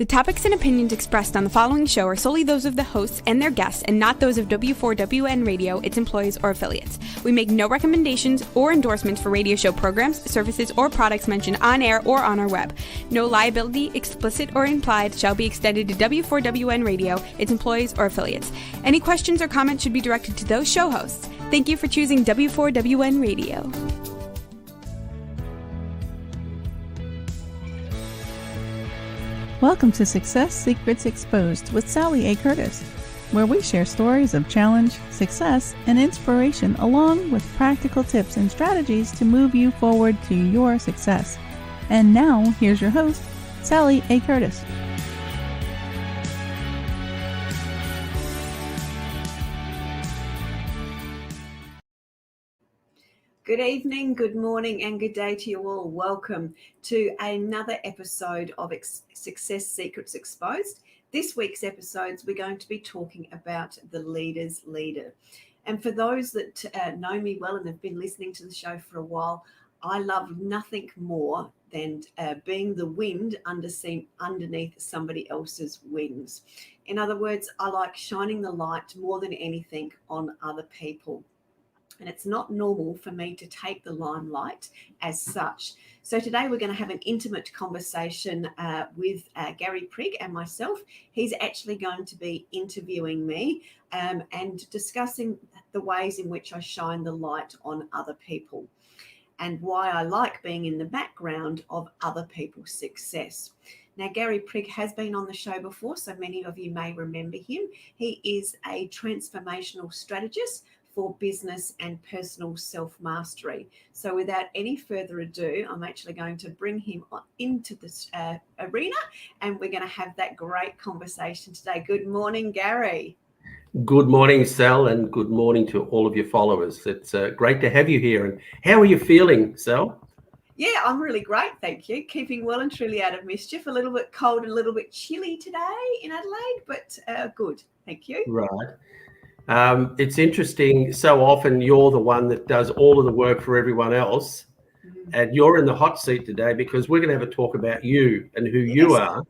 The topics and opinions expressed on the following show are solely those of the hosts and their guests and not those of W4WN Radio, its employees, or affiliates. We make no recommendations or endorsements for radio show programs, services, or products mentioned on air or on our web. No liability, explicit or implied, shall be extended to W4WN Radio, its employees, or affiliates. Any questions or comments should be directed to those show hosts. Thank you for choosing W4WN Radio. Welcome to Success Secrets Exposed with Sally A. Curtis, where we share stories of challenge, success, and inspiration along with practical tips and strategies to move you forward to your success. And now, here's your host, Sally A. Curtis. Good evening, good morning, and good day to you all. Welcome to another episode of Success Secrets Exposed. This week's episodes, we're going to be talking about the leader's leader. And for those that know me well and have been listening to the show for a while, I love nothing more than being the wind underneath somebody else's wings. In other words, I like shining the light more than anything on other people. And it's not normal for me to take the limelight as such. So today we're going to have an intimate conversation with Garry Prigg and myself. He's actually going to be interviewing me and discussing the ways in which I shine the light on other people and why I like being in the background of other people's success. Now, Garry Prigg has been on the show before, so many of you may remember him. He is a transformational strategist for business and personal self-mastery. So without any further ado, I'm actually going to bring him into this arena and we're going to have that great conversation today. Good morning, Garry. Good morning, Sal, and good morning to all of your followers. It's great to have you here. And how are you feeling, Sal? Yeah, I'm really great, thank you. Keeping well and truly out of mischief. A little bit cold and a little bit chilly today in Adelaide, but good, thank you. Right. It's interesting. So often you're the one that does all of the work for everyone else, and you're in the hot seat today because we're going to have a talk about you and who you are,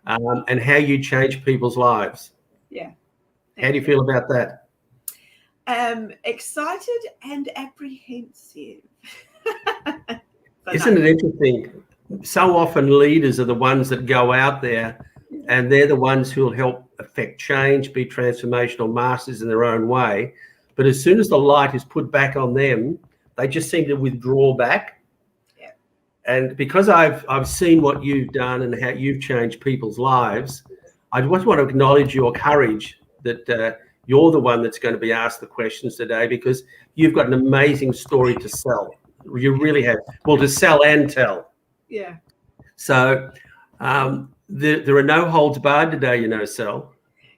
and how you change people's lives. Yeah. How do you feel about that? Excited and apprehensive. Isn't it interesting? So often leaders are the ones that go out there and they're the ones who will help affect change, be transformational masters in their own way. But as soon as the light is put back on them, they just seem to withdraw back. Yeah. And because I've seen what you've done and how you've changed people's lives, I just want to acknowledge your courage that you're the one that's going to be asked the questions today, because you've got an amazing story to sell. You really have. Well, to sell and tell. Yeah. So there are no holds barred today, you know, Sal.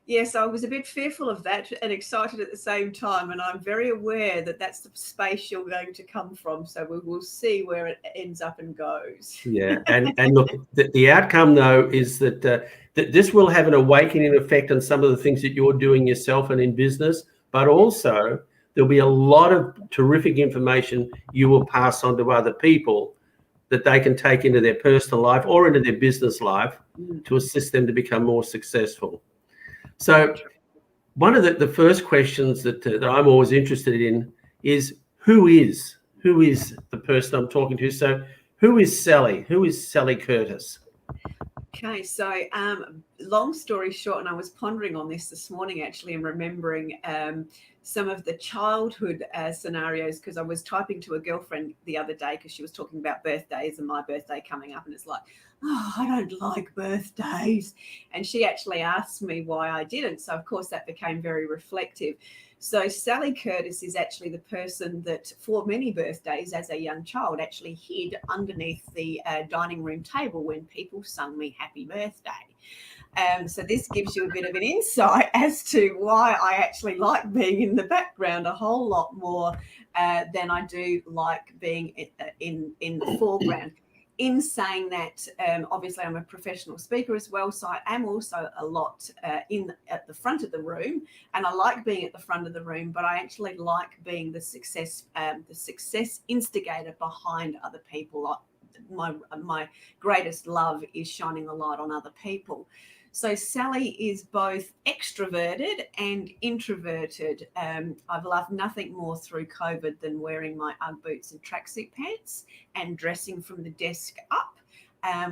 Yes, I was a bit fearful of that and excited at the same time. And I'm very aware that that's the space you're going to come from. So we will see where it ends up and goes. Yeah. And look, the outcome, though, is that this will have an awakening effect on some of the things that you're doing yourself and in business. But also there'll be a lot of terrific information you will pass on to other people that they can take into their personal life or into their business life to assist them to become more successful. So one of the first questions that I'm always interested in is who is the person I'm talking to? So who is Sally? Who is Sally Curtis? Okay, so long story short, and I was pondering on this morning actually and remembering some of the childhood scenarios, because I was typing to a girlfriend the other day because she was talking about birthdays and my birthday coming up, and it's like, oh, I don't like birthdays. And she actually asked me why I didn't. So, of course, that became very reflective. So Sally Curtis is actually the person that for many birthdays as a young child actually hid underneath the dining room table when people sung me happy birthday. So this gives you a bit of an insight as to why I actually like being in the background a whole lot more than I do like being in the foreground. In saying that, obviously I'm a professional speaker as well, so I am also a lot at the front of the room, and I like being at the front of the room, but I actually like being the success instigator behind other people, my greatest love is shining a light on other people. So Sally is both extroverted and introverted. I've loved nothing more through COVID than wearing my Ugg boots and tracksuit pants and dressing from the desk up,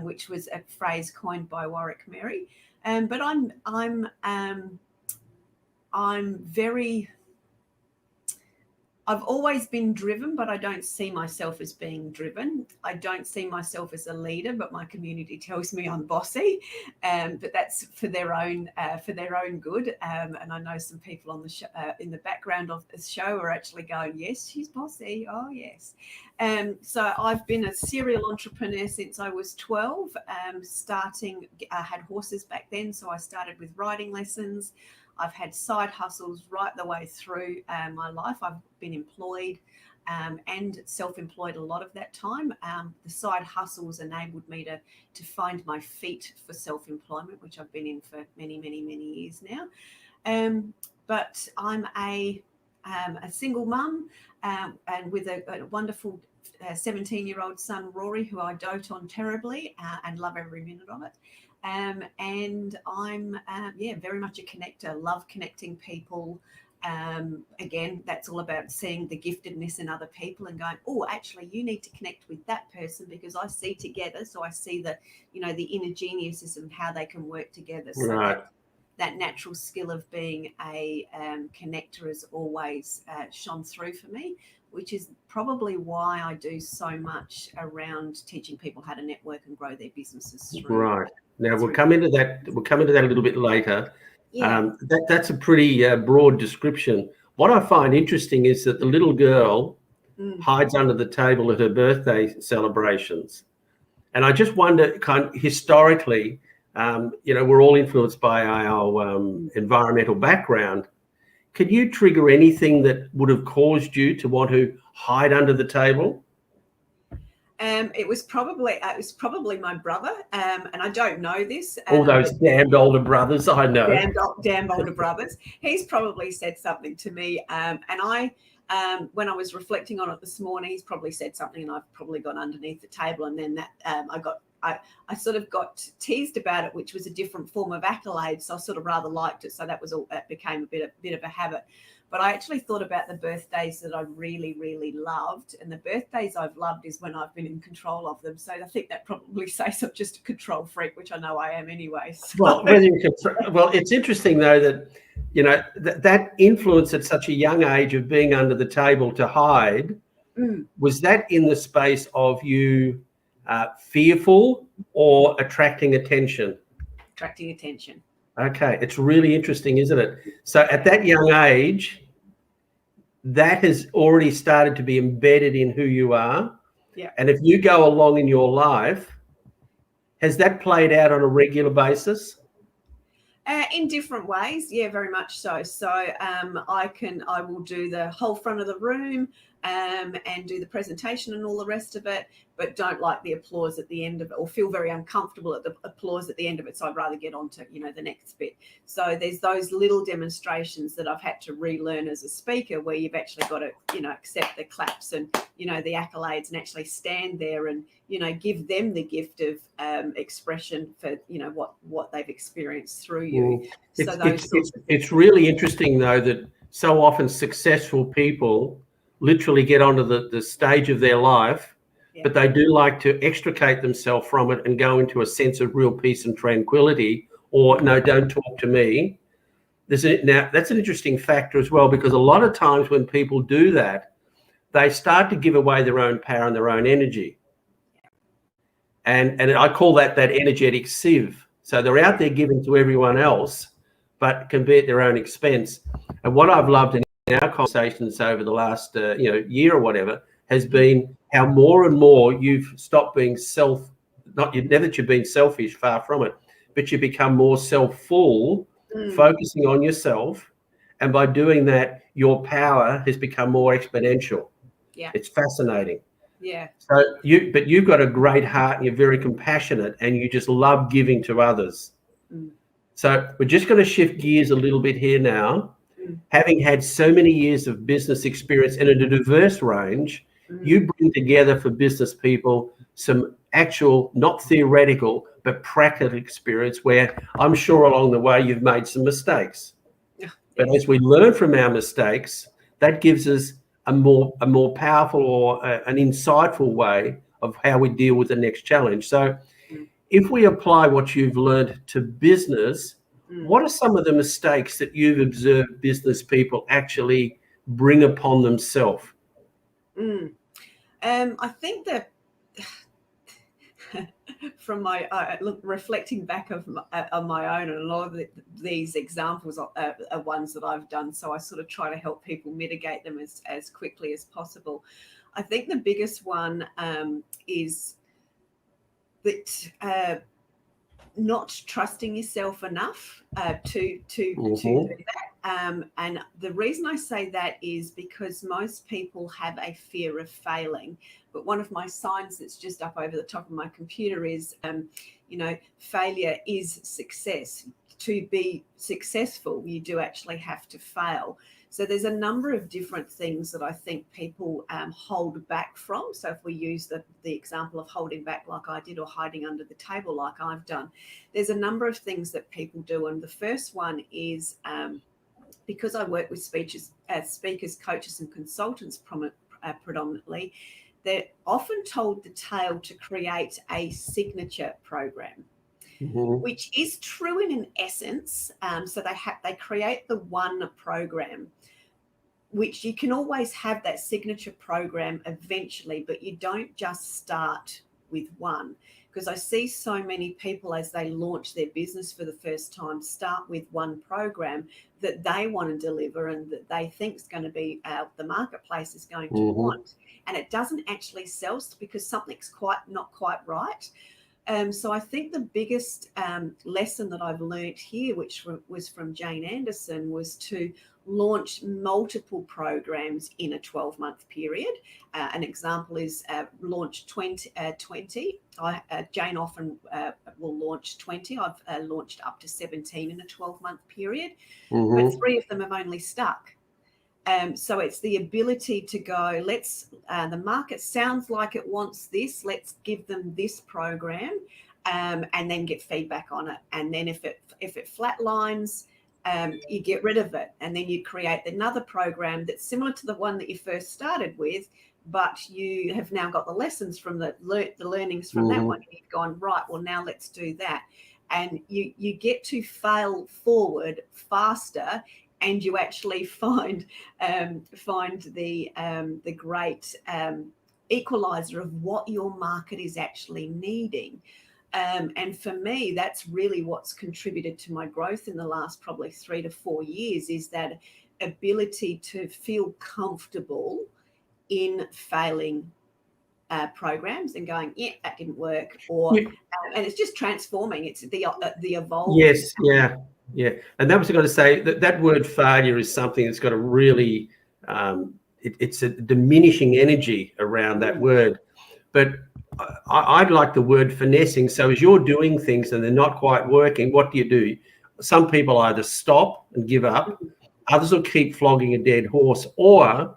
which was a phrase coined by Warwick Merry. But I've always been driven, but I don't see myself as being driven. I don't see myself as a leader, but my community tells me I'm bossy. But that's for their own good. And I know some people on the show, in the background of the show are actually going, yes, she's bossy. Oh, yes. So I've been a serial entrepreneur since I was 12. I had horses back then, so I started with riding lessons. I've had side hustles right the way through my life. I've been employed and self-employed a lot of that time. The side hustles enabled me to find my feet for self-employment, which I've been in for many, many, many years now. But I'm a single mum and with a wonderful 17-year-old son, Rory, who I dote on terribly and love every minute of it. And I'm, very much a connector, love connecting people. Again, that's all about seeing the giftedness in other people and going, oh, actually, you need to connect with that person because I see together. So I see the inner geniuses and how they can work together. So right. That natural skill of being a connector has always shone through for me, which is probably why I do so much around teaching people how to network and grow their businesses through. Right. Now we'll come into that a little bit later. Yeah. That's a pretty broad description. What I find interesting is that the little girl hides under the table at her birthday celebrations. And I just wonder, kind of historically, we're all influenced by our environmental background. Could you trigger anything that would have caused you to want to hide under the table? It was probably my brother, and I don't know this. All those damned older brothers, I know. Damned older brothers. He's probably said something to me, and I, when I was reflecting on it this morning, he's probably said something, and I've probably gone underneath the table, and then that I sort of got teased about it, which was a different form of accolade. So I sort of rather liked it. So that became a bit of a habit. But I actually thought about the birthdays that I really, really loved. And the birthdays I've loved is when I've been in control of them. So I think that probably says I'm just a control freak, which I know I am anyway. So. Well, it's interesting, though, that, that influence at such a young age of being under the table to hide, was that in the space of you fearful or attracting attention? Attracting attention. Okay, it's really interesting, isn't it? So at that young age, that has already started to be embedded in who you are. Yeah. And if you go along in your life, has that played out on a regular basis? In different ways, yeah, very much so. So I will do the whole front of the room and do the presentation and all the rest of it, but don't like the applause at the end of it, or feel very uncomfortable at the applause at the end of it. So I'd rather get on to, the next bit. So there's those little demonstrations that I've had to relearn as a speaker, where you've actually got to, accept the claps and, the accolades, and actually stand there and, give them the gift of expression for, what they've experienced through you. It's really interesting, though, that so often successful people literally get onto the stage of their life, but they do like to extricate themselves from it and go into a sense of real peace and tranquility, or no, don't talk to me. Now, that's an interesting factor as well, because a lot of times when people do that, they start to give away their own power and their own energy. And I call that energetic sieve. So they're out there giving to everyone else, but can be at their own expense. And what I've loved in our conversations over the last year or whatever has been how more and more you've stopped being never that you've been selfish, far from it, but you become more self-full, focusing on yourself, and by doing that, your power has become more exponential. Yeah, it's fascinating. Yeah. So you've got a great heart, and you're very compassionate, and you just love giving to others. So we're just going to shift gears a little bit here now. Having had so many years of business experience in a diverse range, you bring together for business people some actual, not theoretical, but practical experience where I'm sure along the way you've made some mistakes. But as we learn from our mistakes, that gives us a more powerful or an insightful way of how we deal with the next challenge. So if we apply what you've learned to business, what are some of the mistakes that you've observed business people actually bring upon themselves? I think that from my reflecting back on my own, and a lot of these examples are ones that I've done, so I sort of try to help people mitigate them as quickly as possible. I think the biggest one is that not trusting yourself enough to do that. And the reason I say that is because most people have a fear of failing. But one of my signs that's just up over the top of my computer is, failure is success. To be successful, you do actually have to fail. So there's a number of different things that I think people hold back from. So if we use the example of holding back like I did, or hiding under the table like I've done, there's a number of things that people do. And the first one is because I work with speakers, coaches and consultants predominantly, they're often told the tale to create a signature program. Which is true in an essence. So they create the one program, which you can always have that signature program eventually, but you don't just start with one. Because I see so many people as they launch their business for the first time start with one program that they want to deliver and that they think is going to be the marketplace is going to want, and it doesn't actually sell because something's not quite right. So I think the biggest lesson that I've learned here, which was from Jane Anderson, was to launch multiple programs in a 12-month period. An example is launch 20. Jane often will launch 20. I've launched up to 17 in a 12-month period, but 3 of them have only stuck. So it's the ability to go, the market sounds like it wants this, let's give them this program, and then get feedback on it. And then if it flatlines, you get rid of it. And then you create another program that's similar to the one that you first started with, but you have now got the lessons from the learnings from that one. And you've gone, right, well, now let's do that. And you get to fail forward faster, and you actually find the great equalizer of what your market is actually needing. And for me, that's really what's contributed to my growth in the last probably 3 to 4 years, is that ability to feel comfortable in failing programs and going, yeah, that didn't work, or and it's just transforming. It's the evolving. Yes, yeah. And that was going to say that word failure is something that's got a really, it's a diminishing energy around that word. But I'd like the word finessing. So as you're doing things and they're not quite working, what do? Some people either stop and give up, others will keep flogging a dead horse, or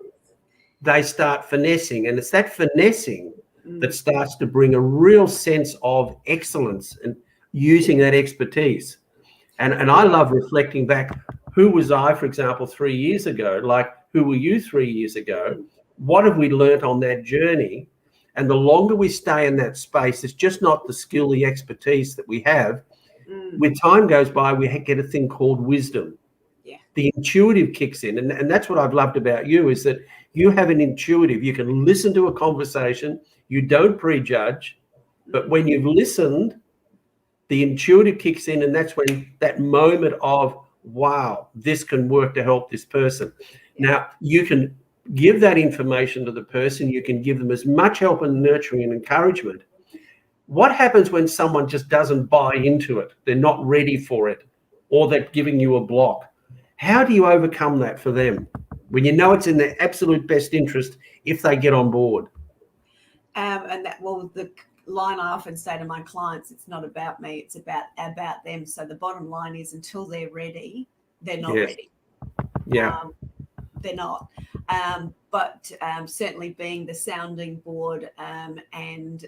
they start finessing. And it's that finessing that starts to bring a real sense of excellence and using that expertise. And I love reflecting back. Who was I, for example, 3 years ago? Like, who were you 3 years ago? What have we learnt on that journey? And the longer we stay in that space, it's just not the skill, the expertise that we have. With time goes by, we get a thing called wisdom. Yeah. The intuitive kicks in. And that's what I've loved about you, is that you have an intuitive. You can listen to a conversation. You don't prejudge. But when you've listened, the intuitive kicks in, and that's when that moment of, wow, this can work to help this person. Now, you can give that information to the person. You can give them as much help and nurturing and encouragement. What happens when someone just doesn't buy into it? They're not ready for it, or they're giving you a block. How do you overcome that for them when you know it's in their absolute best interest if they get on board? The line I often say to my clients, it's not about me, it's about them. So the bottom line is, until they're ready, they're not ready. Yeah. they're not. But certainly being the sounding board and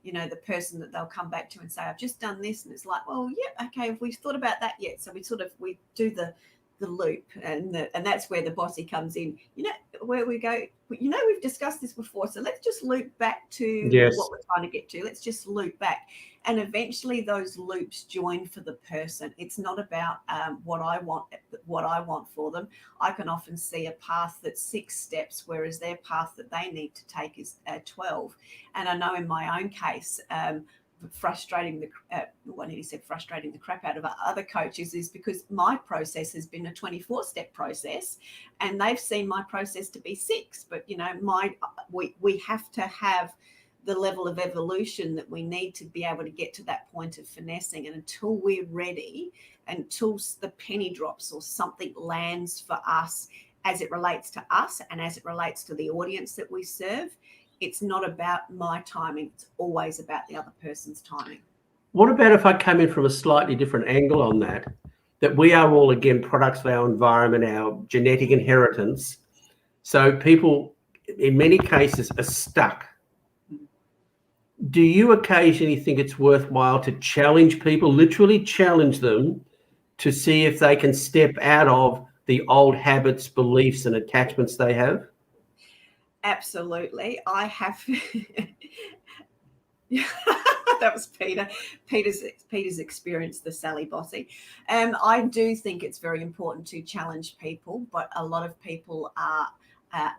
the person that they'll come back to and say, I've just done this, and it's like, well, yeah, okay, have we thought about that yet? So we do the loop, and that's where the bossy comes in, where we go, we've discussed this before, so let's just loop back to what we're trying to get to. Let's just loop back, and eventually those loops join for the person. It's not about what I want for them. I can often see a path that's 6 steps, whereas their path that they need to take is 12. And I know in my own case, frustrating the crap out of other coaches is because my process has been a 24-step process, and they've seen my process to be 6. But we have to have the level of evolution that we need to be able to get to that point of finessing. And until we're ready, until the penny drops or something lands for us as it relates to us and as it relates to the audience that we serve, it's not about my timing. It's always about the other person's timing. What about if I come in from a slightly different angle on that we are all, again, products of our environment, our genetic inheritance. So people, in many cases, are stuck. Do you occasionally think it's worthwhile to challenge people, literally challenge them, to see if they can step out of the old habits, beliefs, and attachments they have? Absolutely. I have. That was Peter. Peter's experienced the Sally Bossy. I do think it's very important to challenge people, but a lot of people are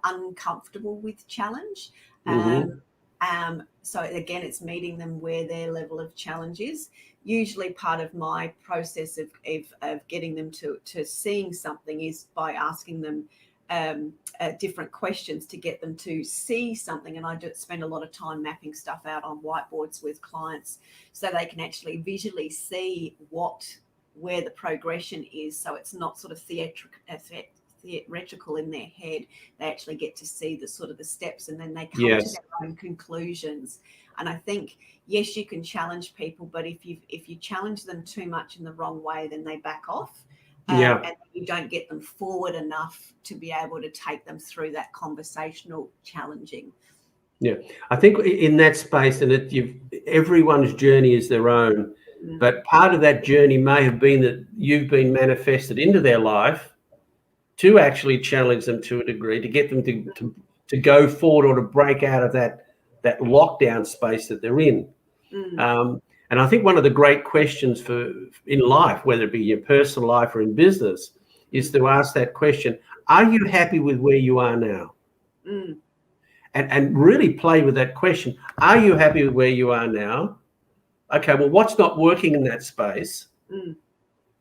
uncomfortable with challenge. So again, it's meeting them where their level of challenge is. Usually part of my process of getting them to seeing something is by asking them different questions to get them to see something. And I do spend a lot of time mapping stuff out on whiteboards with clients so they can actually visually see where the progression is. So it's not sort of theatrical in their head. They actually get to see the sort of the steps, and then they come to their own conclusions. And I think, yes, you can challenge people, but if you challenge them too much in the wrong way, then they back off. And you don't get them forward enough to be able to take them through that conversational challenging. Yeah, I think in that space, and everyone's journey is their own, but part of that journey may have been that you've been manifested into their life to actually challenge them to a degree, to get them to go forward or to break out of that lockdown space that they're in. And I think one of the great questions in life, whether it be your personal life or in business, is to ask that question: are you happy with where you are now? And really play with that question. Are you happy with where you are now? Okay, well, what's not working in that space?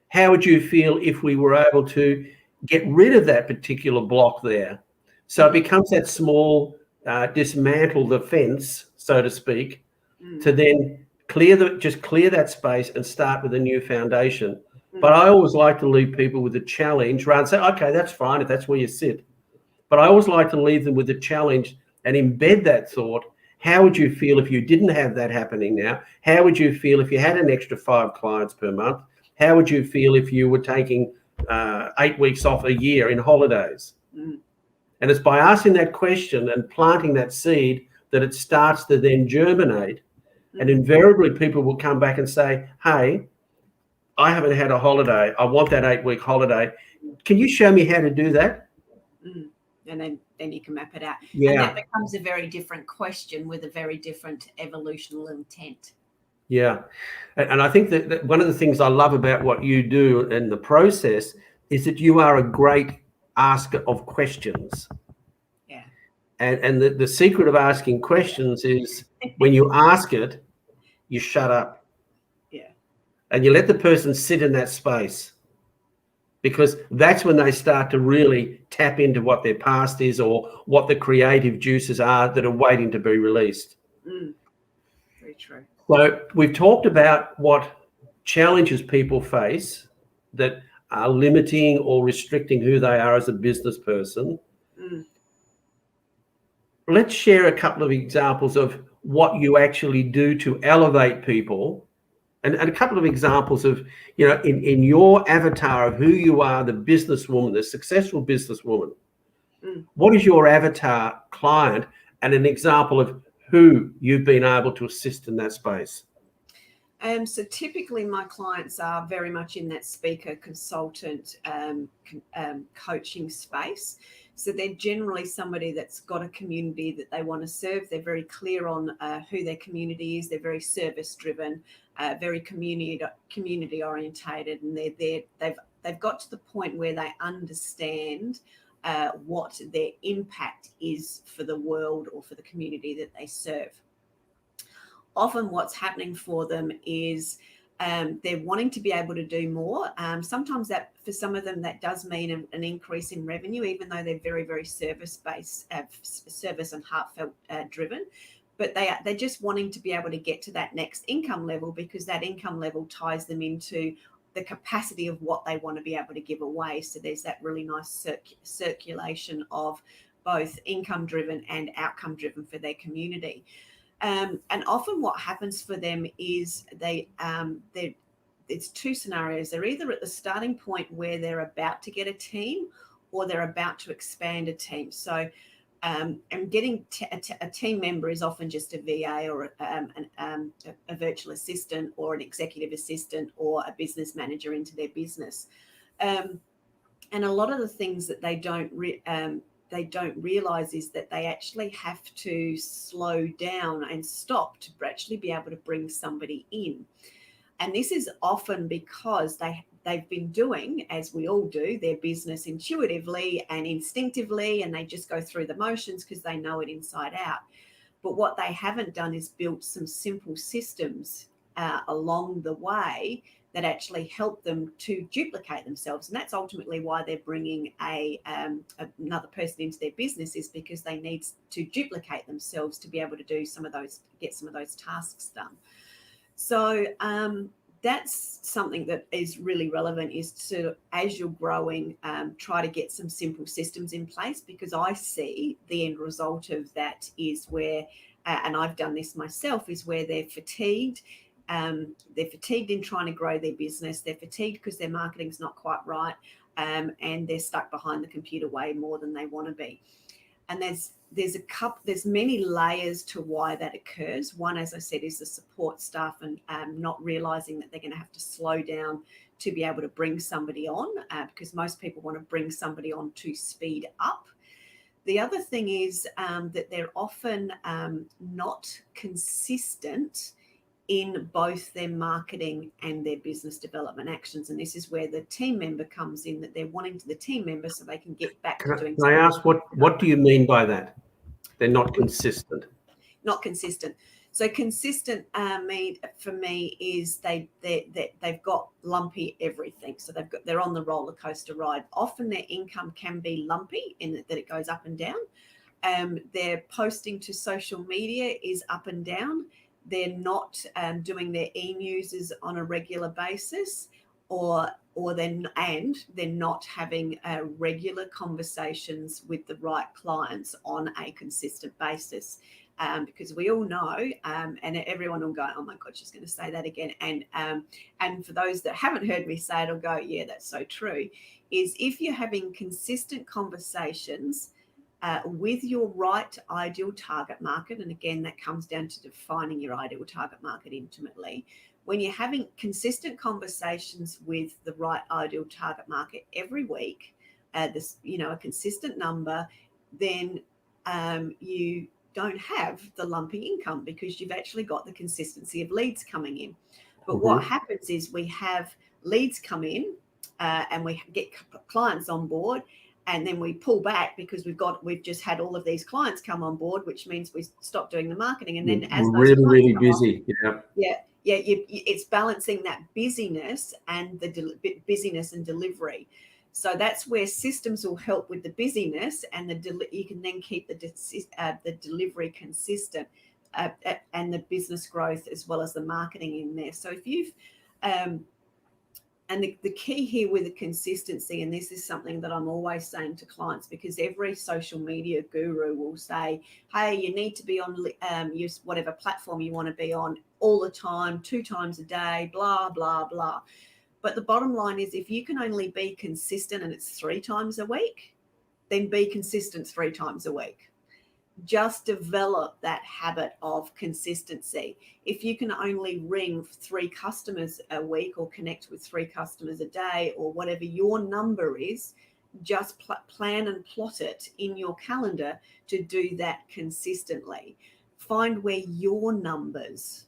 How would you feel if we were able to get rid of that particular block there? So it becomes that small, dismantle the fence, so to speak, to then clear that space and start with a new foundation. But I always like to leave people with a challenge rather than say, okay, that's fine if that's where you sit. But I always like to leave them with a challenge and embed that thought. How would you feel if you didn't have that happening now? How would you feel if you had an extra 5 clients per month? How would you feel if you were taking 8 weeks off a year in holidays? And it's by asking that question and planting that seed that it starts to then germinate. And invariably people will come back and say, hey, I haven't had a holiday. I want that 8-week holiday. Can you show me how to do that? And then you can map it out. Yeah. And that becomes a very different question with a very different evolutional intent. Yeah. And I think that one of the things I love about what you do in the process is that you are a great asker of questions. Yeah. And the secret of asking questions is when you ask it, you shut up. Yeah. And you let the person sit in that space, because that's when they start to really tap into what their past is or what the creative juices are that are waiting to be released. Very true. So we've talked about what challenges people face that are limiting or restricting who they are as a business person. Let's share a couple of examples of what you actually do to elevate people And a couple of examples of, in your avatar of who you are, the businesswoman, the successful businesswoman, what is your avatar client, and an example of who you've been able to assist in that space? So typically my clients are very much in that speaker, consultant, coaching space. So they're generally somebody that's got a community that they want to serve. They're very clear on who their community is. They're very service driven, very community orientated, and they've got to the point where they understand what their impact is for the world or for the community that they serve. Often what's happening for them is they're wanting to be able to do more. Sometimes that, for some of them, that does mean an increase in revenue, even though they're very, very service-based, service and heartfelt driven. But they're just wanting to be able to get to that next income level, because that income level ties them into the capacity of what they want to be able to give away. So there's that really nice circulation of both income driven and outcome driven for their community. And often what happens for them is it's two scenarios. They're either at the starting point where they're about to get a team, or they're about to expand a team. So and getting a team member is often just a VA or a virtual assistant or an executive assistant or a business manager into their business. And a lot of the things that they don't realize is that they actually have to slow down and stop to actually be able to bring somebody in. And this is often because they've been doing, as we all do, their business intuitively and instinctively, and they just go through the motions because they know it inside out. But what they haven't done is built some simple systems along the way that actually help them to duplicate themselves. And that's ultimately why they're bringing another person into their business, is because they need to duplicate themselves to be able to do get some of those tasks done. So that's something that is really relevant, is to, as you're growing, try to get some simple systems in place, because I see the end result of that is where, and I've done this myself, is where they're fatigued. They're fatigued in trying to grow their business. They're fatigued because their marketing's not quite right, and they're stuck behind the computer way more than they want to be. And there's many layers to why that occurs. One, as I said, is the support staff and not realizing that they're going to have to slow down to be able to bring somebody on, because most people want to bring somebody on to speed up. The other thing is that they're often not consistent in both their marketing and their business development actions. And this is where the team member comes in, that they're wanting to the team member so they can get back to doing something. Can I ask, what do you mean by that? They're not consistent. Not consistent. So consistent for me is they've got lumpy everything. So they're on the roller coaster ride. Often their income can be lumpy in that it goes up and down. Their posting to social media is up and down. They're not doing their e-newsers on a regular basis, or they're not having regular conversations with the right clients on a consistent basis. Because we all know, and everyone will go, oh my God, she's going to say that again. And for those that haven't heard me say it, will go, yeah, that's so true, is if you're having consistent conversations with your right ideal target market, and again, that comes down to defining your ideal target market intimately. When you're having consistent conversations with the right ideal target market every week, a consistent number, then you don't have the lumpy income, because you've actually got the consistency of leads coming in. But what happens is we have leads come in and we get clients on board, and then we pull back because we've just had all of these clients come on board, which means we stop doing the marketing. And then as those really busy. It's balancing that busyness and busyness and delivery. So that's where systems will help with the busyness, and you can then keep the delivery consistent and the business growth as well as the marketing in there. So if you've And the key here with the consistency, and this is something that I'm always saying to clients, because every social media guru will say, hey, you need to be on use whatever platform you want to be on all the time, 2 times a day, blah, blah, blah. But the bottom line is, if you can only be consistent and it's 3 times a week, then be consistent 3 times a week. Just develop that habit of consistency. If you can only ring 3 customers a week or connect with 3 customers a day, or whatever your number is, just plan and plot it in your calendar to do that consistently. Find where your numbers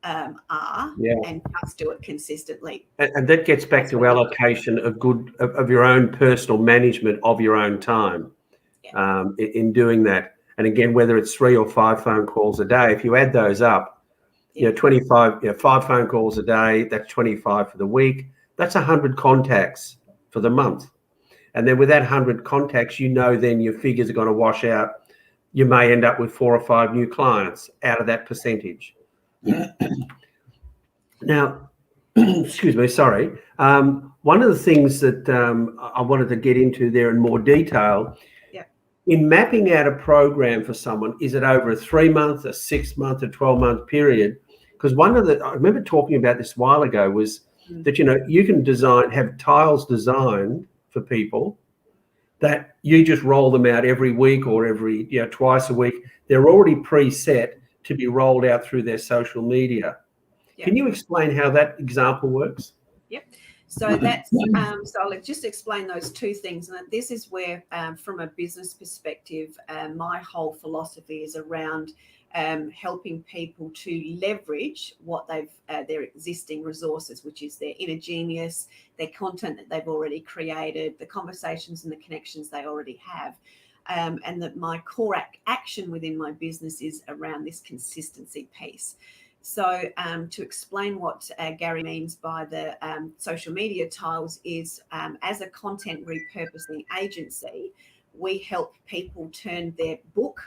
are, and just do it consistently. And that gets back to allocation of your own personal management of your own time. In doing that. And again, whether it's 3 or 5 phone calls a day, if you add those up, 25, 5 phone calls a day, that's 25 for the week. That's 100 contacts for the month. And then with that 100 contacts, then your figures are going to wash out. You may end up with 4 or 5 new clients out of that percentage. Now, excuse me, sorry. One of the things that I wanted to get into there in more detail, in mapping out a program for someone, is it over a 3-month, a 6-month, a 12-month period? Because I remember talking about this a while ago, was that, you can have tiles designed for people that you just roll them out every week or every, twice a week. They're already preset to be rolled out through their social media. Can you explain how that example works? Yep. So that's so I'll just explain those 2 things. And this is where, from a business perspective, my whole philosophy is around helping people to leverage what their existing resources, which is their inner genius, their content that they've already created, the conversations and the connections they already have. And that my core action within my business is around this consistency piece. So to explain what Garry means by the social media tiles is, as a content repurposing agency, we help people turn their book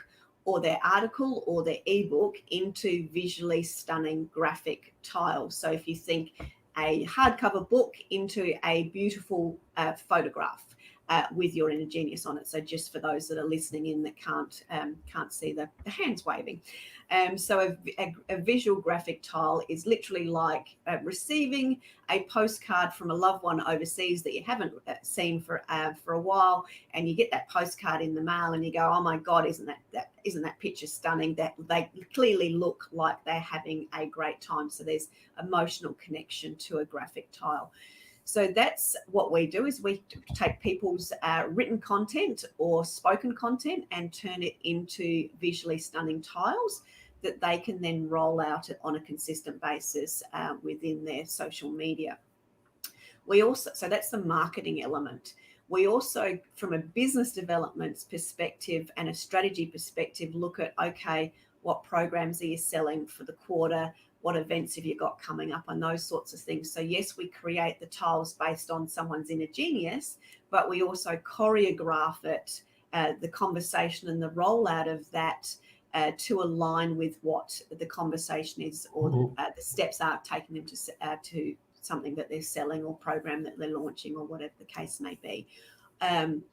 or their article or their ebook into visually stunning graphic tiles. So if you think a hardcover book into a beautiful photograph with your inner genius on it. So just for those that are listening in that can't see the hands waving. So a visual graphic tile is literally like receiving a postcard from a loved one overseas that you haven't seen for a while, and you get that postcard in the mail and you go, oh my God, isn't that picture stunning? That they clearly look like they're having a great time. So there's emotional connection to a graphic tile. So that's what we do, is we take people's written content or spoken content and turn it into visually stunning tiles that they can then roll out on a consistent basis within their social media. So that's the marketing element. We also, from a business development perspective and a strategy perspective, look at, okay, what programs are you selling for the quarter? What events have you got coming up, and those sorts of things. So yes, we create the tiles based on someone's inner genius, but we also choreograph it, the conversation and the rollout of that to align with what the conversation is, or the steps are taking them to something that they're selling or program that they're launching, or whatever the case may be,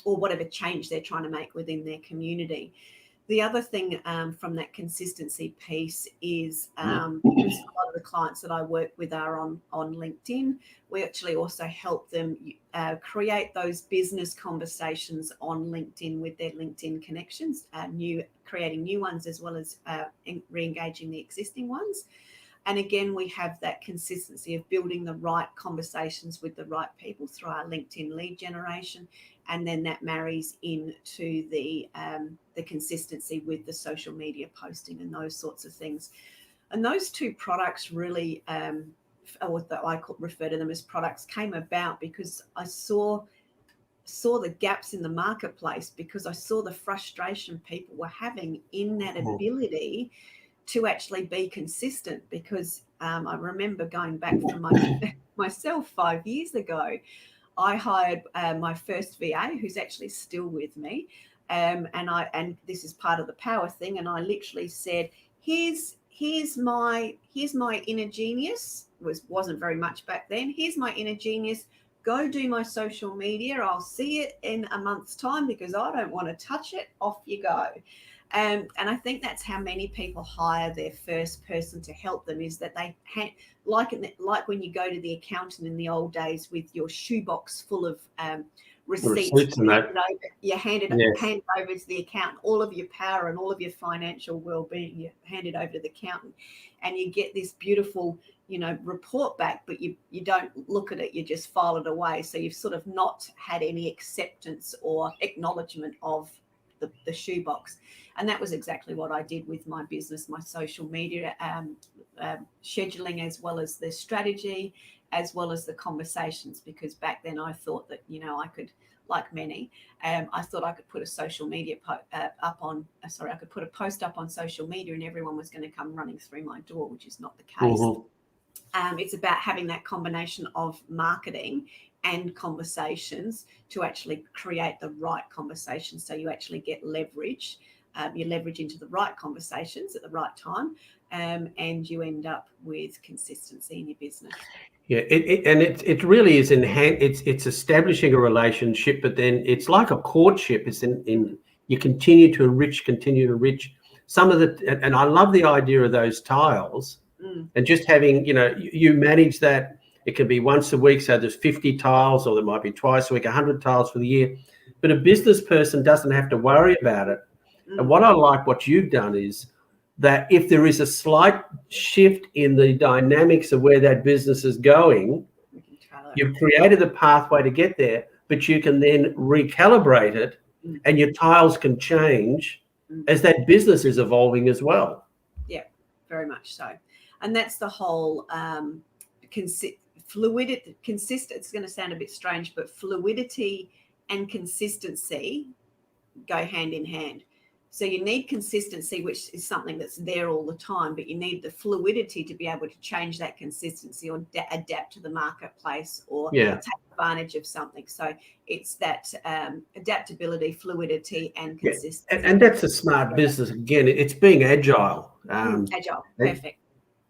or whatever change they're trying to make within their community. The other thing from that consistency piece is because a lot of the clients that I work with are on LinkedIn, we actually also help them create those business conversations on LinkedIn with their LinkedIn connections, creating new ones as well as re-engaging the existing ones. And again, we have that consistency of building the right conversations with the right people through our LinkedIn lead generation. And then that marries into the consistency with the social media posting and those sorts of things. And those 2 products really, or I refer to them as products, came about because I saw the gaps in the marketplace, because I saw the frustration people were having in that ability to actually be consistent. Because I remember going back from myself 5 years ago, I hired my first VA, who's actually still with me, and this is part of the power thing. And I literally said, here's here's my inner genius. Wasn't very much back then. Here's my inner genius. Go do my social media. I'll see it in a month's time because I don't want to touch it. Off you go. And I think that's how many people hire their first person to help them, is that they like when you go to the accountant in the old days with your shoebox full of receipts and that. You hand it over to the accountant. All of your power and all of your financial well-being, you hand it over to the accountant, and you get this beautiful, report back, but you don't look at it, you just file it away. So you've sort of not had any acceptance or acknowledgement of the shoebox. And that was exactly what I did with my business, my social media, scheduling, as well as the strategy, as well as the conversations, because back then I thought that, I could, like many, I thought I could put a social media I could put a post up on social media and everyone was going to come running through my door, which is not the case. Mm-hmm. It's about having that combination of marketing and conversations to actually create the right conversations. So you actually get leverage. You leverage into the right conversations at the right time, and you end up with consistency in your business. Yeah, it really is it's establishing a relationship, but then it's like a courtship. It's in you continue to enrich some of the, and I love the idea of those tiles, and just having, you manage that. It can be once a week, so there's 50 tiles, or there might be twice a week, 100 tiles for the year. But a business person doesn't have to worry about it. And what I like what you've done is that if there is a slight shift in the dynamics of where that business is going, you've created a pathway to get there, but you can then recalibrate it, and your tiles can change as that business is evolving as well. Yeah, very much so. And that's the whole fluidity, consistent. It's going to sound a bit strange, but fluidity and consistency go hand in hand. So you need consistency, which is something that's there all the time, but you need the fluidity to be able to change that consistency or adapt to the marketplace or take advantage of something. So it's that adaptability, fluidity, and consistency. And that's a smart business. Again, it's being agile. Agile, perfect.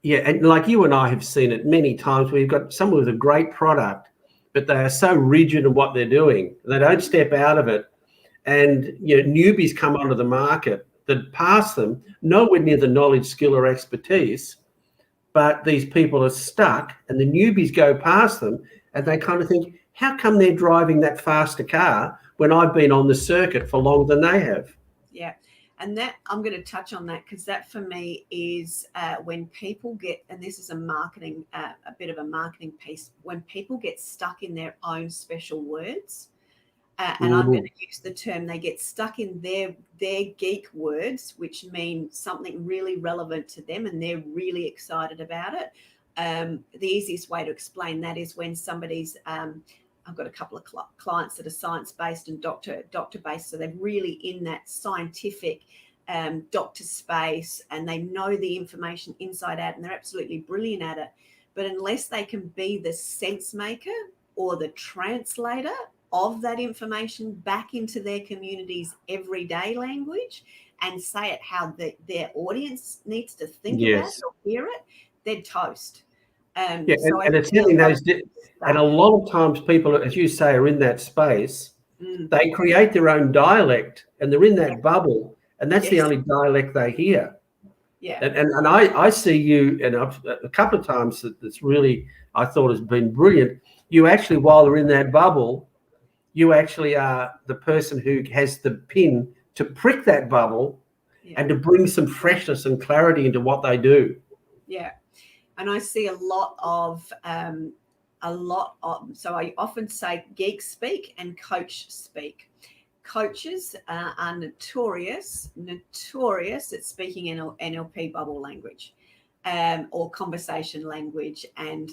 Yeah, and like you and I have seen it many times where you've got someone with a great product, but they are so rigid in what they're doing. They don't step out of it. And newbies come onto the market that pass them, nowhere near the knowledge, skill, or expertise, but these people are stuck, and the newbies go past them, and they kind of think, how come they're driving that faster car when I've been on the circuit for longer than they have? Yeah, and that I'm going to touch on that, because that for me is when people get, and this is a bit of a marketing piece, when people get stuck in their own special words. And I'm going to use the term, they get stuck in their geek words, which mean something really relevant to them and they're really excited about it. The easiest way to explain that is when somebody's, I've got a couple of clients that are science-based and doctor-based, so they're really in that scientific doctor space, and they know the information inside out, and they're absolutely brilliant at it. But unless they can be the sense maker or the translator of that information back into their community's everyday language and say it how their audience needs to think about it or hear it, they're toast. And it's hitting those, and a lot of times people, as you say, are in that space. They create their own dialect, and they're in that bubble, and that's the only dialect they hear. Yeah. And I see you, and a couple of times that's really, I thought has been brilliant. You actually, while they're in that bubble, you actually are the person who has the pin to prick that bubble and to bring some freshness and clarity into what they do. Yeah. And I see a lot of, so I often say geek speak and coach speak. Coaches are notorious at speaking in NLP bubble language. Or conversation language, and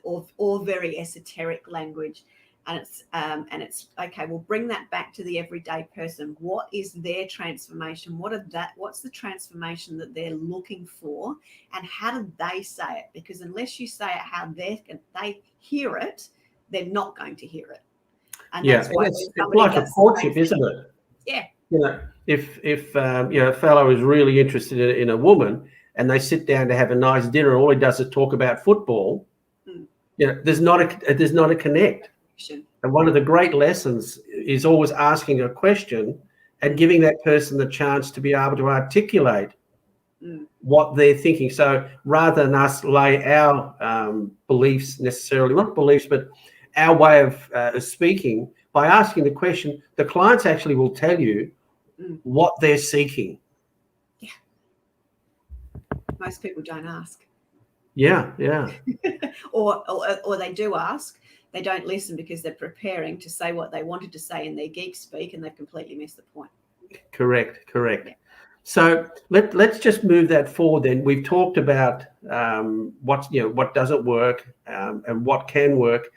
or very esoteric language. And it's okay, we'll bring that back to the everyday person. What is their transformation? What's the transformation that they're looking for, and how do they say it? Because unless you say it how they hear it, they're not going to hear it. And that's why it's like a courtship, isn't it? Yeah. If a fellow is really interested in a woman, and they sit down to have a nice dinner, and all he does is talk about football, there's not a connect. And one of the great lessons is always asking a question and giving that person the chance to be able to articulate what they're thinking. So rather than us lay our beliefs necessarily, not beliefs, but our way of speaking, by asking the question, the clients actually will tell you what they're seeking. Yeah. Most people don't ask. Yeah. or they do ask. They don't listen because they're preparing to say what they wanted to say in their geek speak, and they've completely missed the point. Correct. Yeah. So let's just move that forward then. We've talked about what doesn't work and what can work.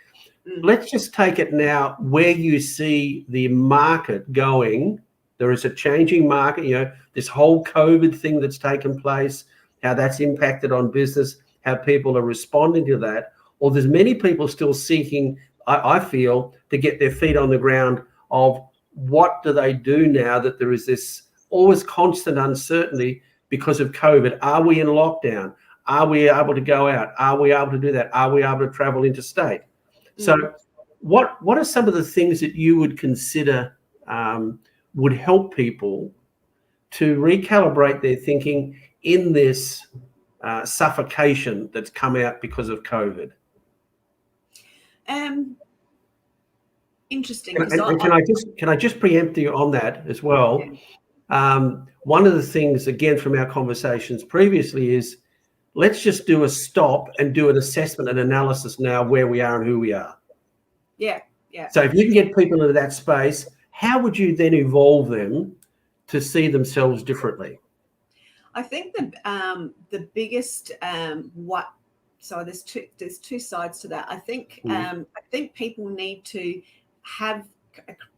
Let's just take it now where you see the market going. There is a changing market, this whole COVID thing that's taken place, how that's impacted on business, how people are responding to that. Or there's many people still seeking, I feel, to get their feet on the ground of what do they do now that there is this always constant uncertainty because of COVID. Are we in lockdown? Are we able to go out? Are we able to do that? Are we able to travel interstate? So what are some of the things that you would consider would help people to recalibrate their thinking in this suffocation that's come out because of COVID? Interesting. And can I just preempt you on that as well? One of the things, again, from our conversations previously is let's just do a stop and do an assessment and analysis now where we are and who we are. Yeah. So if you can get people into that space, how would you then evolve them to see themselves differently? I think the biggest so there's two sides to that. I think people need to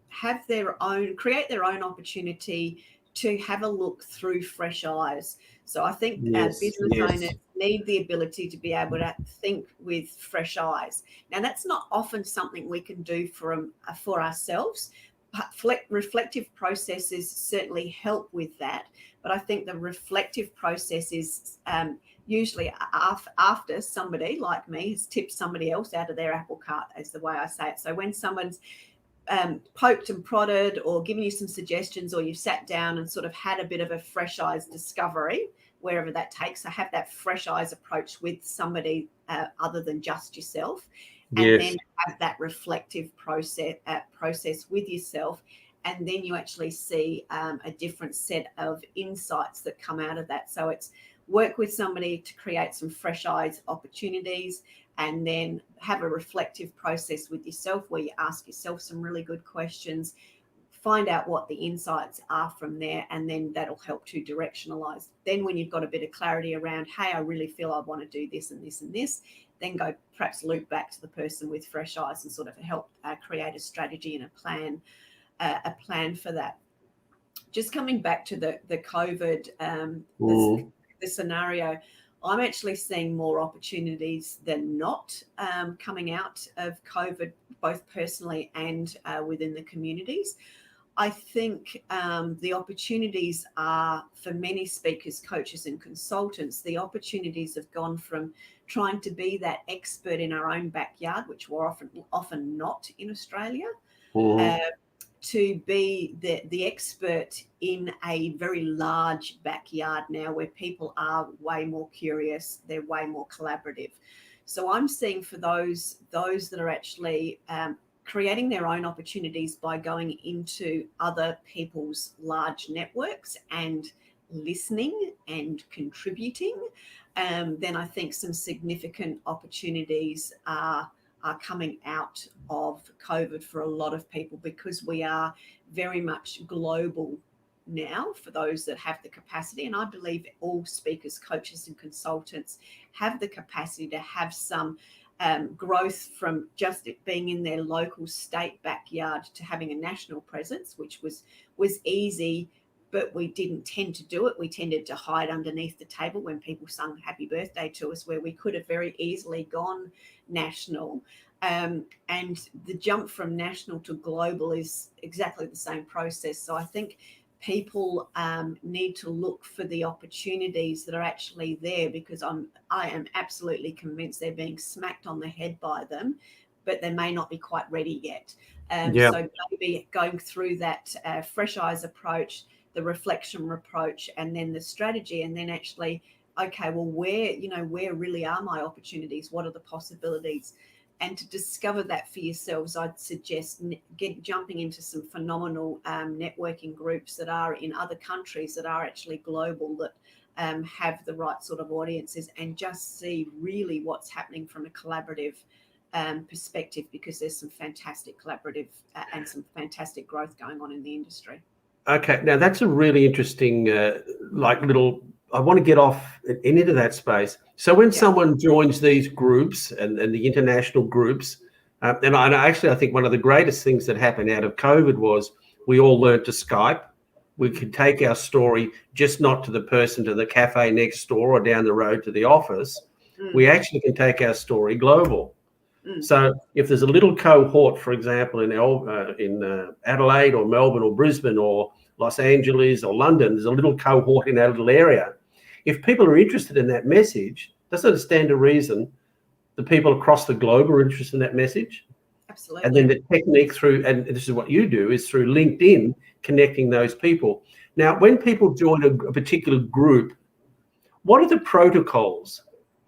create their own opportunity to have a look through fresh eyes. So I think business owners need the ability to be able to think with fresh eyes. Now, that's not often something we can do for ourselves, but reflective processes certainly help with that. But I think the reflective process is usually after somebody like me has tipped somebody else out of their apple cart, is the way I say it. So when someone's poked and prodded or given you some suggestions, or you've sat down and sort of had a bit of a fresh eyes discovery, wherever that takes, so have that fresh eyes approach with somebody other than just yourself, and then have that reflective process with yourself, and then you actually see a different set of insights that come out of that. So it's work with somebody to create some fresh eyes opportunities, and then have a reflective process with yourself where you ask yourself some really good questions, find out what the insights are from there, and then that'll help to directionalize. Then when you've got a bit of clarity around, hey, I really feel I want to do this and this and this, then go perhaps loop back to the person with fresh eyes and sort of help create a strategy and a plan for that. Just coming back to the COVID, the scenario, I'm actually seeing more opportunities than not coming out of COVID, both personally and within the communities. I think the opportunities are, for many speakers, coaches and consultants, the opportunities have gone from trying to be that expert in our own backyard, which we're often not in Australia, to be the expert in a very large backyard now, where people are way more curious, they're way more collaborative. So I'm seeing for those that are actually creating their own opportunities by going into other people's large networks and listening and contributing, then I think some significant opportunities are coming out of COVID for a lot of people, because we are very much global now for those that have the capacity. And I believe all speakers, coaches and consultants have the capacity to have some growth from just it being in their local state backyard to having a national presence, which was easy, but we didn't tend to do it. We tended to hide underneath the table when people sung happy birthday to us, where we could have very easily gone national. And the jump from national to global is exactly the same process. So I think people need to look for the opportunities that are actually there, because I am absolutely convinced they're being smacked on the head by them, but they may not be quite ready yet. So maybe going through that fresh eyes approach, the reflection approach, and then the strategy, and then actually, okay, well, where really are my opportunities? What are the possibilities? And to discover that for yourselves, I'd suggest jumping into some phenomenal networking groups that are in other countries, that are actually global, that have the right sort of audiences, and just see really what's happening from a collaborative perspective, because there's some fantastic collaborative and some fantastic growth going on in the industry. Okay, now that's a really interesting I want to get off and into that space. So when someone joins these groups and the international groups, and I think one of the greatest things that happened out of COVID was we all learned to Skype. We could take our story just not to the person to the cafe next door or down the road to the office. We actually can take our story global. So if there's a little cohort, for example, in Adelaide or Melbourne or Brisbane or Los Angeles or London, there's a little cohort in that little area. If people are interested in that message, doesn't stand to reason the people across the globe are interested in that message. Absolutely. And then the technique through, and this is what you do, is through LinkedIn, connecting those people. Now, when people join a particular group, what are the protocols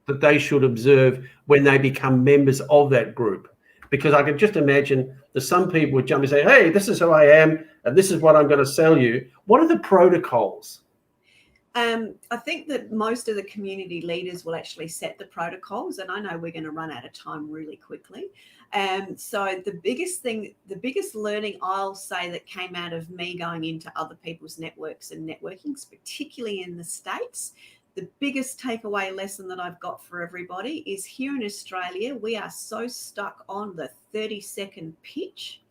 that they should observe when they become members of that group? Because I can just imagine that some people would jump and say, hey, this is who I am, and this is what I'm going to sell you. What are the protocols? I think that most of the community leaders will actually set the protocols, and I know we're going to run out of time really quickly. So the biggest learning I'll say that came out of me going into other people's networks and networking, particularly in the States, the biggest takeaway lesson that I've got for everybody is, here in Australia, we are so stuck on the 30-second pitch.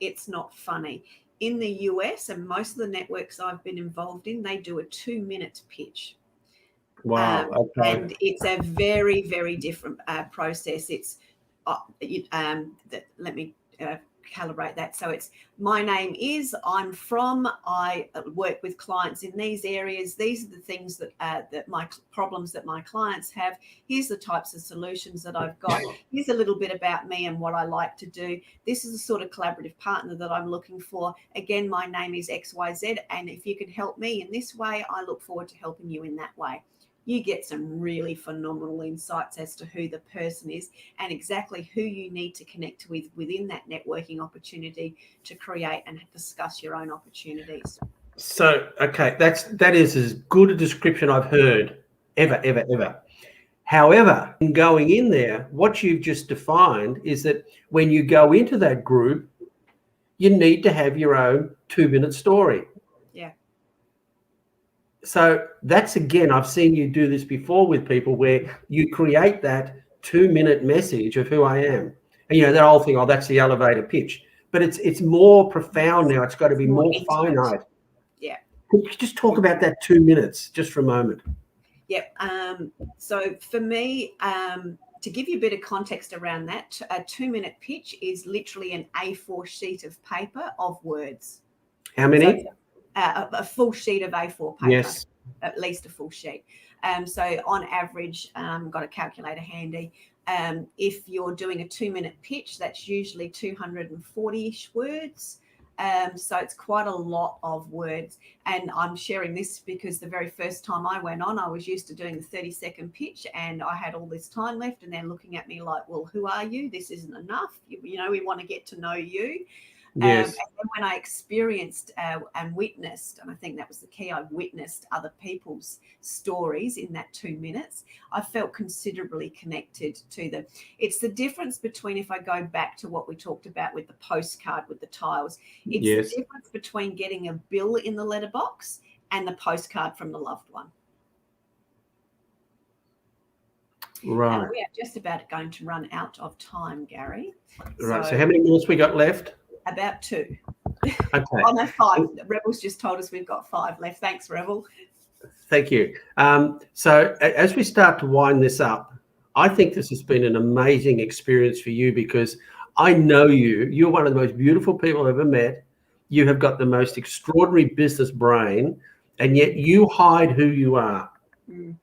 It's not funny. In the US, and most of the networks I've been involved in, they do a 2-minute pitch. Wow. Okay. And it's a very, very different process. It's, let me calibrate that. So it's, my name is, I'm from, I work with clients in these areas. These are the things that my problems that my clients have. Here's the types of solutions that I've got. Here's a little bit about me and what I like to do. This is the sort of collaborative partner that I'm looking for. Again, my name is XYZ, and if you can help me in this way, I look forward to helping you in that way. You get some really phenomenal insights as to who the person is and exactly who you need to connect with within that networking opportunity to create and discuss your own opportunities. So, okay, that is as good a description I've heard ever. However, in going in there, what you've just defined is that when you go into that group, you need to have your own 2-minute story. Yeah. So that's, again, I've seen you do this before with people where you create that 2-minute message of who I am. And, that whole thing, that's the elevator pitch. But it's more profound now. It's got to be more finite. Yeah. Could you just talk about that 2 minutes just for a moment? Yep. So for me, to give you a bit of context around that, a 2-minute pitch is literally an A4 sheet of paper of words. How many? So, a full sheet of A4 paper. Yes. At least a full sheet. So on average, got a calculator handy. If you're doing a 2-minute pitch, that's usually 240-ish words. So it's quite a lot of words. And I'm sharing this because the very first time I went on, I was used to doing the 30-second pitch, and I had all this time left, and they're looking at me like, well, who are you? This isn't enough. We want to get to know you. Yes. And then when I experienced and witnessed, and I think that was the key, I witnessed other people's stories in that 2 minutes, I felt considerably connected to them. It's the difference between, if I go back to what we talked about with the postcard with the tiles, it's the difference between getting a bill in the letterbox and the postcard from the loved one. Right. And we are just about going to run out of time, Gary. Right. So how many minutes we got left? About 2. Okay. Oh, no, 5. Rebel's just told us we've got 5 left. Thanks, Rebel. Thank you. So as we start to wind this up, I think this has been an amazing experience for you, because I know you're one of the most beautiful people I've ever met. you have got the most extraordinary business brain, and yet you hide who you are,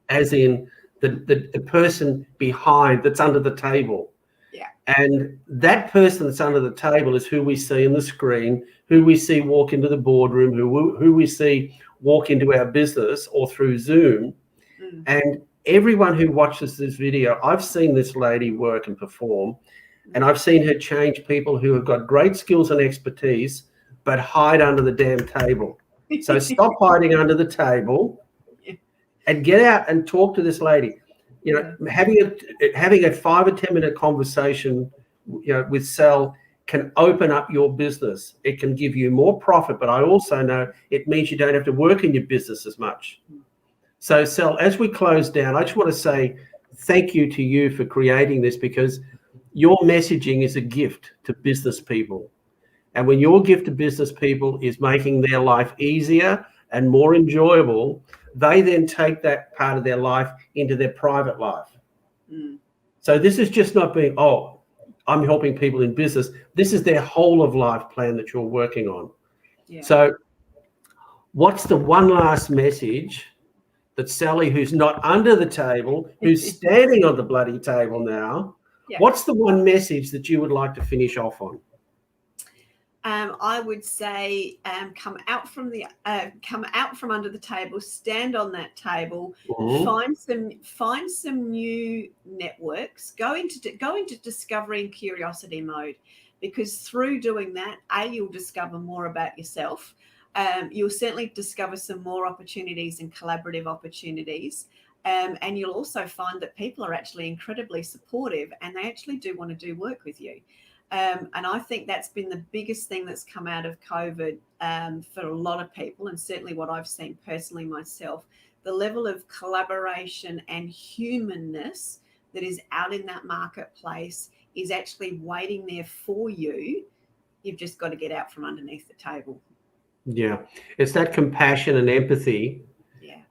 as in the person behind that's under the table. Yeah. And that person that's under the table is who we see on the screen, who we see walk into the boardroom, who we see walk into our business or through Zoom. And everyone who watches this video, I've seen this lady work and perform, and I've seen her change people who have got great skills and expertise, but hide under the damn table. So stop hiding under the table and get out and talk to this lady. You know, having a 5 or 10 minute conversation, you know, with Sal can open up your business. It can give you more profit, but I also know it means you don't have to work in your business as much. So Sal, as we close down, I just want to say thank you to you for creating this, because your messaging is a gift to business people. And when your gift to business people is making their life easier and more enjoyable, they then take that part of their life into their private life. So this is just not being, oh, I'm helping people in business. This is their whole of life plan that you're working on. Yeah. So what's the one last message that Sally, who's not under the table, who's standing on the bloody table now, what's the one message that you would like to finish off on? I would say come out from under the table, stand on that table, find some new networks, go into discovery and curiosity mode, because through doing that, you'll discover more about yourself. You'll certainly discover some more opportunities and collaborative opportunities. And you'll also find that people are actually incredibly supportive, and they actually do want to do work with you. And I think that's been the biggest thing that's come out of COVID for a lot of people, and certainly what I've seen personally myself, the level of collaboration and humanness that is out in that marketplace is actually waiting there for you. You've just got to get out from underneath the table. Yeah, it's that compassion and empathy.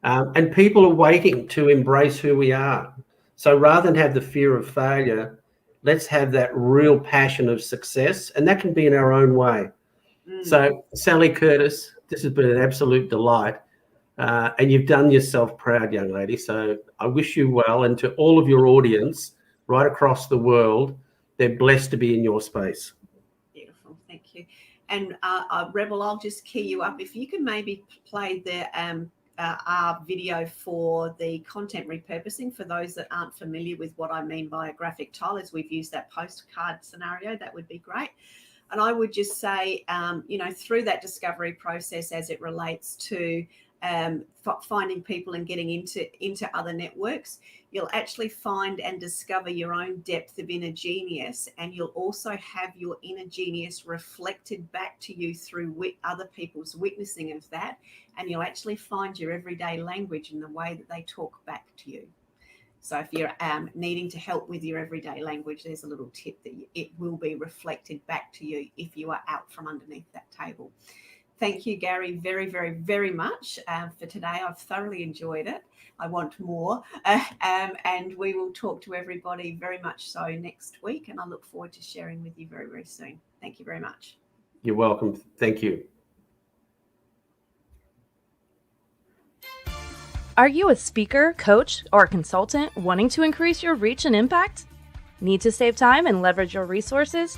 And people are waiting to embrace who we are. So rather than have the fear of failure, let's have that real passion of success, and that can be in our own way. So Sally Curtis, this has been an absolute delight, and you've done yourself proud, young lady. So I wish you well, and to all of your audience right across the world, they're blessed to be in your space. Beautiful, thank you. And Rebel, I'll just key you up. If you can maybe play the our video for the content repurposing for those that aren't familiar with what I mean by a graphic tile, as we've used that postcard scenario, that would be great. And I would just say, through that discovery process as it relates to finding people and getting into other networks, you'll actually find and discover your own depth of inner genius, and you'll also have your inner genius reflected back to you through other people's witnessing of that, and you'll actually find your everyday language in the way that they talk back to you. So if you're needing to help with your everyday language, there's a little tip that it will be reflected back to you if you are out from underneath that table. Thank you, Garry, very, very, very much for today. I've thoroughly enjoyed it. I want more. And we will talk to everybody very much so next week. And I look forward to sharing with you very, very soon. Thank you very much. You're welcome. Thank you. Are you a speaker, coach, or consultant wanting to increase your reach and impact? Need to save time and leverage your resources?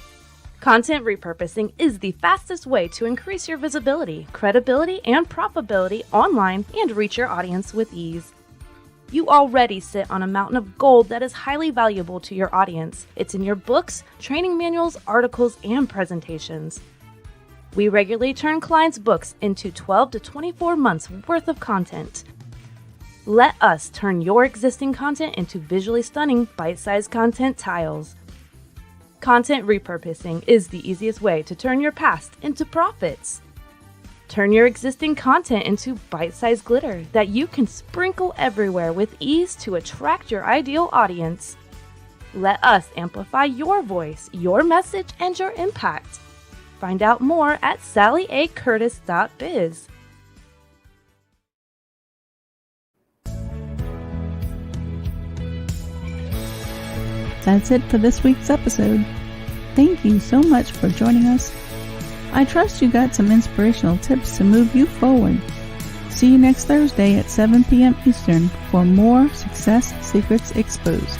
Content repurposing is the fastest way to increase your visibility, credibility, and profitability online and reach your audience with ease. You already sit on a mountain of gold that is highly valuable to your audience. It's in your books, training manuals, articles, and presentations. We regularly turn clients' books into 12 to 24 months worth of content. Let us turn your existing content into visually stunning, bite-sized content tiles. Content repurposing is the easiest way to turn your past into profits. Turn your existing content into bite-sized glitter that you can sprinkle everywhere with ease to attract your ideal audience. Let us amplify your voice, your message, and your impact. Find out more at sallyacurtis.biz. That's it for this week's episode. Thank you so much for joining us. I trust you got some inspirational tips to move you forward. See you next Thursday at 7 p.m. Eastern for more Success Secrets Exposed.